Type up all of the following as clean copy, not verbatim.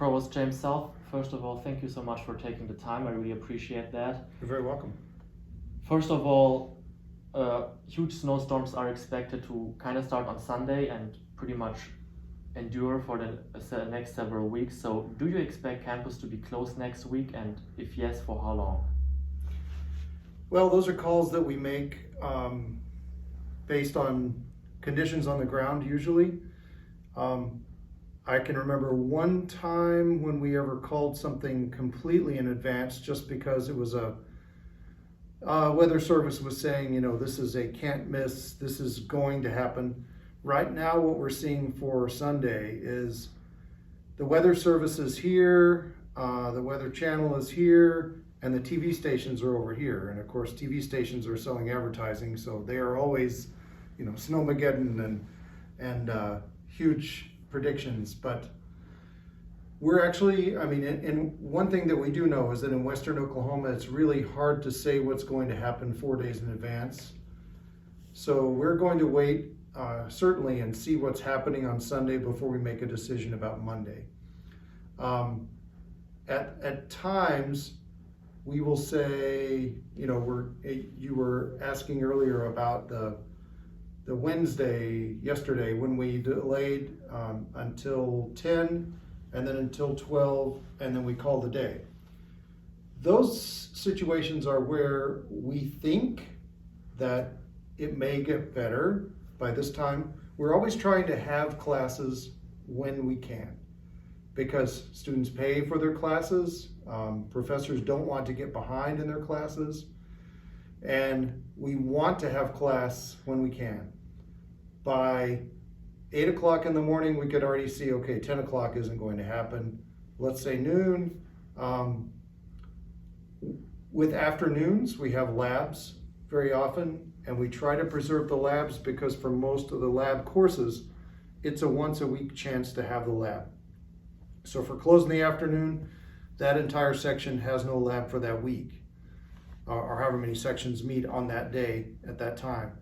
Provost James South, first of all, thank you so much for taking the time. I really appreciate that. You're very welcome. First of all, huge snowstorms are expected to kind of start on Sunday and pretty much endure for the next several weeks. So do you expect campus to be closed next week, and if yes, for how long? Well, those are calls that we make based on conditions on the ground usually. I can remember one time when we ever called something completely in advance just because it was a weather service was saying, you know, this is a can't miss, this is going to happen. Right now what we're seeing for Sunday is the weather service is here, the weather channel is here, and the TV stations are over here. And of course TV stations are selling advertising, so they are always, you know, Snowmageddon and huge predictions. But we're actually, I mean, and one thing that we do know is that in Western Oklahoma, it's really hard to say what's going to happen 4 days in advance. So we're going to wait certainly and see what's happening on Sunday before we make a decision about Monday. At times, we will say, you know, you were asking earlier about the Wednesday yesterday when we delayed until 10 and then until 12 and then we called the day. Those situations are where we think that it may get better by this time. We're always trying to have classes when we can because students pay for their classes, professors don't want to get behind in their classes, and we want to have class when we can. By 8 o'clock in the morning, we could already see, okay, 10 o'clock isn't going to happen. Let's say noon. With afternoons, we have labs very often, and we try to preserve the labs because for most of the lab courses, it's a once a week chance to have the lab. So for close in the afternoon, that entire section has no lab for that week, or however many sections meet on that day at that time.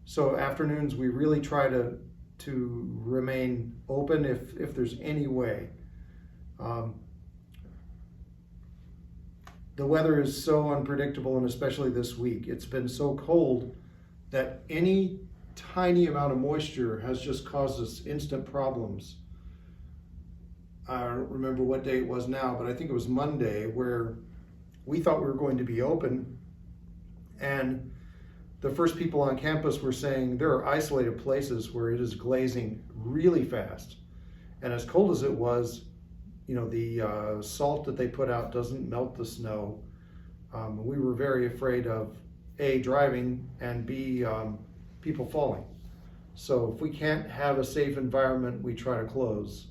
So afternoons, we really try to remain open if there's any way. The weather is so unpredictable, and especially this week. It's been so cold that any tiny amount of moisture has just caused us instant problems. I don't remember what day it was now, but I think it was Monday where we thought we were going to be open, and the first people on campus were saying there are isolated places where it is glazing really fast. And as cold as it was, you know, the salt that they put out doesn't melt the snow. We were very afraid of A, driving, and B, people falling. So if we can't have a safe environment, we try to close.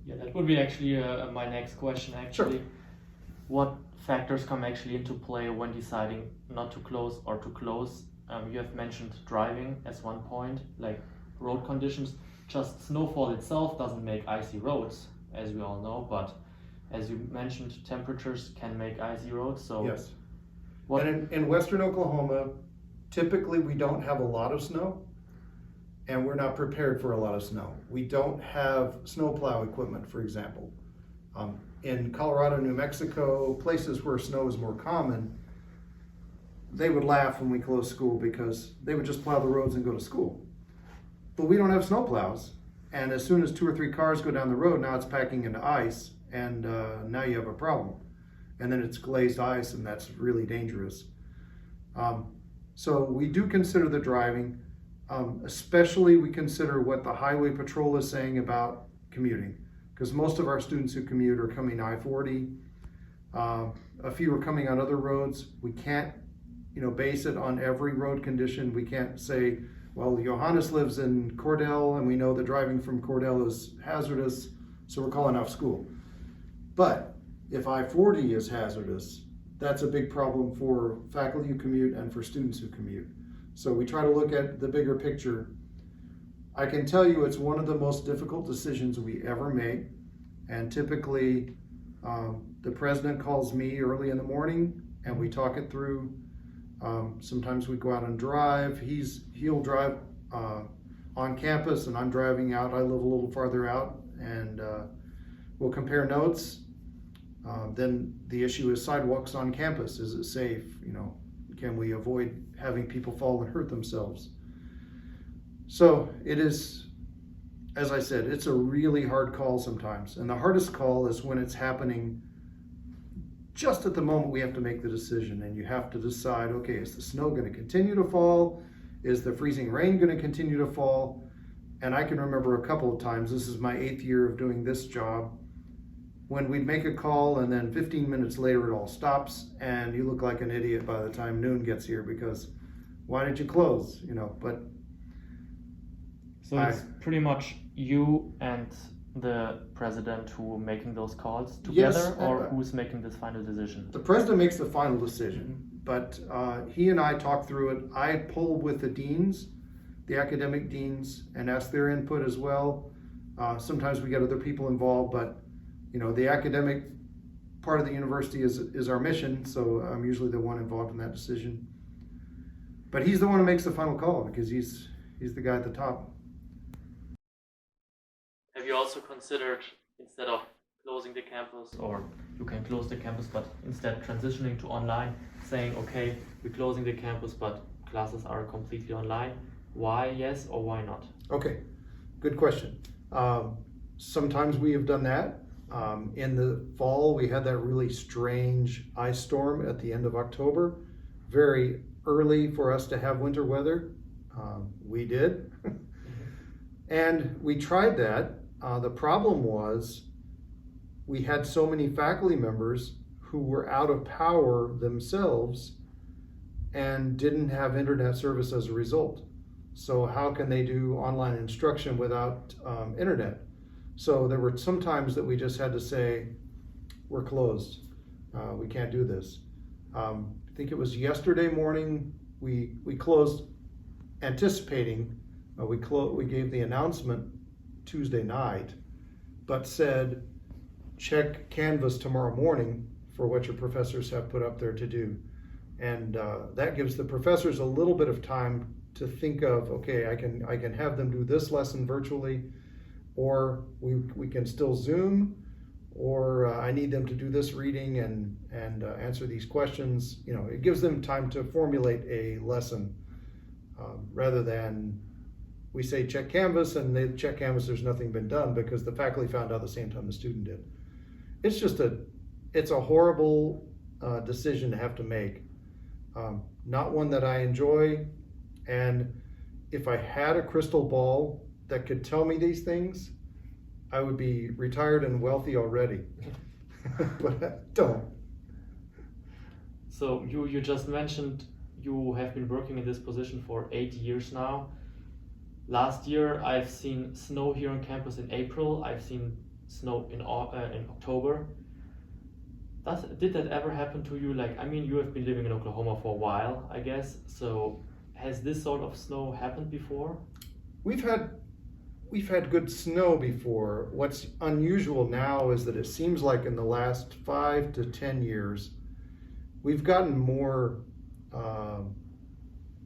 Yeah, that would be actually my next question, actually. Sure. What factors come actually into play when deciding not to close or to close? You have mentioned driving as one point, like road conditions. Just snowfall itself doesn't make icy roads, as we all know, but as you mentioned, temperatures can make icy roads. So yes. And in Western Oklahoma, typically we don't have a lot of snow, and we're not prepared for a lot of snow. We don't have snowplow equipment, for example. In Colorado, New Mexico, places where snow is more common, they would laugh when we closed school because they would just plow the roads and go to school. But we don't have snowplows, and as soon as 2 or 3 cars go down the road, now it's packing into ice, and now you have a problem. And then it's glazed ice, and that's really dangerous. So we do consider the driving, especially we consider what the highway patrol is saying about commuting. Because most of our students who commute are coming I-40. A few are coming on other roads. We can't, you know, base it on every road condition. We can't say, well, Johannes lives in Cordell, and we know that driving from Cordell is hazardous, so we're calling off school. But if I-40 is hazardous, that's a big problem for faculty who commute and for students who commute. So we try to look at the bigger picture. I can tell you it's one of the most difficult decisions we ever make, and typically the president calls me early in the morning and we talk it through. Sometimes we go out and drive. He'll drive on campus and I'm driving out. I live a little farther out, and we'll compare notes. Then the issue is sidewalks on campus. Is it safe? Can we avoid having people fall and hurt themselves? So it is, as I said, it's a really hard call sometimes. And the hardest call is when it's happening just at the moment we have to make the decision, and you have to decide, okay, is the snow going to continue to fall? Is the freezing rain going to continue to fall? And I can remember a couple of times, this is my 8th year of doing this job, when we'd make a call and then 15 minutes later it all stops and you look like an idiot by the time noon gets here because why did you close? But so it's pretty much you and the president who are making those calls together, yes, or who's making this final decision? The president makes the final decision, but he and I talk through it. I pull with the deans, the academic deans, and ask their input as well. Sometimes we get other people involved, but the academic part of the university is our mission, so I'm usually the one involved in that decision. But he's the one who makes the final call because he's the guy at the top. Have you also considered, instead of closing the campus, or you can close the campus, but instead transitioning to online, saying, okay, we're closing the campus, but classes are completely online? Why yes or why not? Okay, good question. Sometimes we have done that. In the fall, we had that really strange ice storm at the end of October. Very early for us to have winter weather. We did. And we tried that. The problem was we had so many faculty members who were out of power themselves and didn't have internet service as a result. So how can they do online instruction without internet? So there were some times that we just had to say, we're closed. We can't do this. I think it was yesterday morning, we closed anticipating, we gave the announcement Tuesday night, but said, check Canvas tomorrow morning for what your professors have put up there to do. And that gives the professors a little bit of time to think of, okay, I can have them do this lesson virtually, or we can still Zoom, or I need them to do this reading and answer these questions. It gives them time to formulate a lesson rather than we say check Canvas and they check Canvas, there's nothing been done because the faculty found out the same time the student did. It's a horrible decision to have to make. Not one that I enjoy, and if I had a crystal ball that could tell me these things, I would be retired and wealthy already. But I don't. So you just mentioned you have been working in this position for 8 years now. Last year I've seen snow here on campus in April. I've seen snow in October. Did that ever happen to you? You have been living in Oklahoma for a while, I guess. So has this sort of snow happened before? We've had good snow before. What's unusual now is that it seems like in the last 5 to 10 years, we've gotten more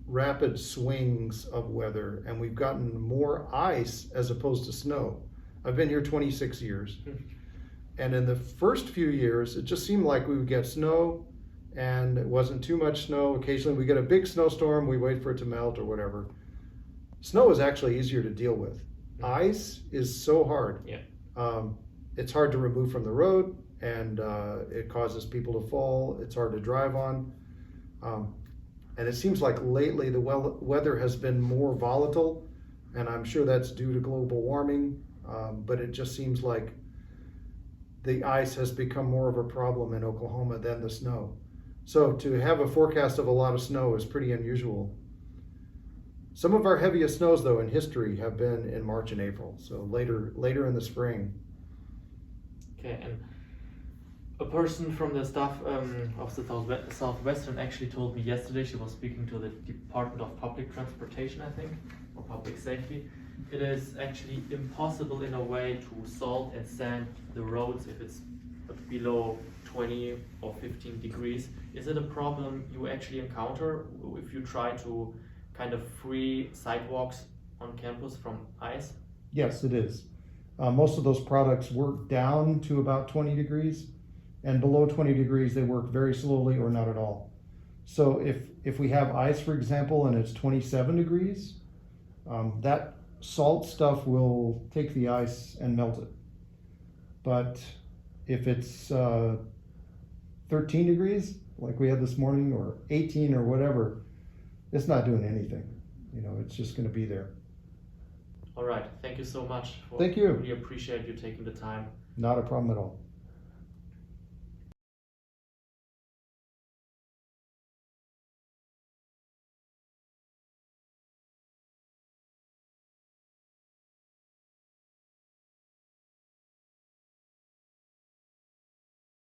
rapid swings of weather, and we've gotten more ice as opposed to snow. I've been here 26 years. And in the first few years, it just seemed like we would get snow and it wasn't too much snow. Occasionally we get a big snowstorm, we wait for it to melt or whatever. Snow is actually easier to deal with. Ice is so hard. Yeah. It's hard to remove from the road, and it causes people to fall. It's hard to drive on. And it seems like lately the weather has been more volatile, and I'm sure that's due to global warming, but it just seems like the ice has become more of a problem in Oklahoma than the snow. So to have a forecast of a lot of snow is pretty unusual. Some of our heaviest snows, though, in history have been in March and April, so later in the spring. Okay, and a person from the staff of the Southwestern actually told me yesterday, she was speaking to the Department of Public Transportation, I think, or Public Safety. It is actually impossible in a way to salt and sand the roads if it's below 20 or 15 degrees. Is it a problem you actually encounter if you try to kind of free sidewalks on campus from ice? Yes, it is. Most of those products work down to about 20 degrees, and below 20 degrees they work very slowly or not at all. So if we have ice, for example, and it's 27 degrees, that salt stuff will take the ice and melt it. But if it's 13 degrees, like we had this morning, or 18 or whatever, it's not doing anything. You know, it's just going to be there. All right. Thank you so much. Thank you. Really appreciate you taking the time. Not a problem at all.